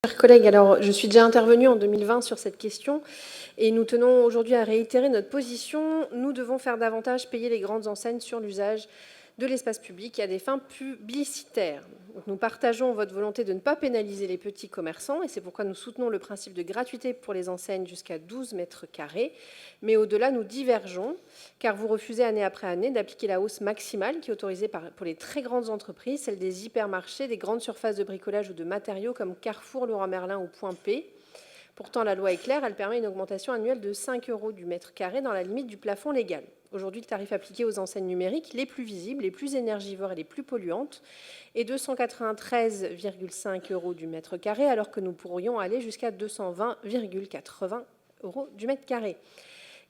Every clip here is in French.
Chers collègues, alors je suis déjà intervenue en 2020 sur cette question et nous tenons aujourd'hui à réitérer notre position. Nous devons faire davantage payer les grandes enseignes sur l'usage de l'espace public à des fins publicitaires. Donc, nous partageons votre volonté de ne pas pénaliser les petits commerçants et c'est pourquoi nous soutenons le principe de gratuité pour les enseignes jusqu'à 12 mètres carrés. Mais au-delà, nous divergeons car vous refusez année après année d'appliquer la hausse maximale qui est autorisée pour les très grandes entreprises, celles des hypermarchés, des grandes surfaces de bricolage ou de matériaux comme Carrefour, Leroy Merlin ou Point P. Pourtant, la loi est claire, elle permet une augmentation annuelle de 5 € du mètre carré dans la limite du plafond légal. Aujourd'hui, le tarif appliqué aux enseignes numériques les plus visibles, les plus énergivores et les plus polluantes est de 193,5 € du mètre carré, alors que nous pourrions aller jusqu'à 220,80 € du mètre carré.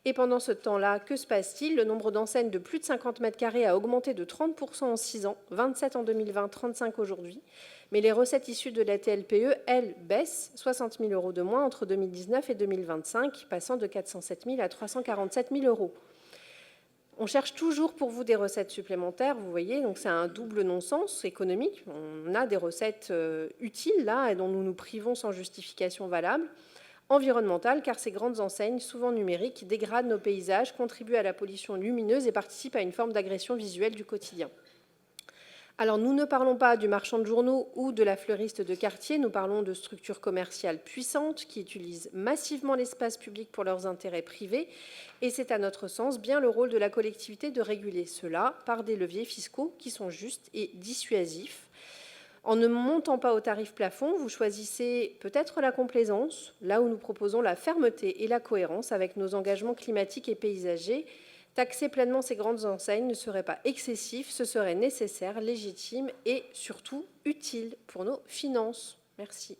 Et pendant ce temps-là, que se passe-t-il? Le nombre d'enseignes de plus de 50 mètres carrés a augmenté de 30% en 6 ans, 27 en 2020, 35 aujourd'hui. Mais les recettes issues de la TLPE, elles, baissent, 60 000 € de moins entre 2019 et 2025, passant de 407 000 à 347 000 €. On cherche toujours pour vous des recettes supplémentaires, vous voyez, donc c'est un double non-sens économique. On a des recettes utiles, là, et dont nous nous privons sans justification valable. Environnementale, car ces grandes enseignes, souvent numériques, dégradent nos paysages, contribuent à la pollution lumineuse et participent à une forme d'agression visuelle du quotidien. Alors, nous ne parlons pas du marchand de journaux ou de la fleuriste de quartier, nous parlons de structures commerciales puissantes qui utilisent massivement l'espace public pour leurs intérêts privés, et c'est à notre sens bien le rôle de la collectivité de réguler cela par des leviers fiscaux qui sont justes et dissuasifs. En ne montant pas au tarif plafond, vous choisissez peut-être la complaisance, là où nous proposons la fermeté et la cohérence avec nos engagements climatiques et paysagers. Taxer pleinement ces grandes enseignes ne serait pas excessif, ce serait nécessaire, légitime et surtout utile pour nos finances. Merci.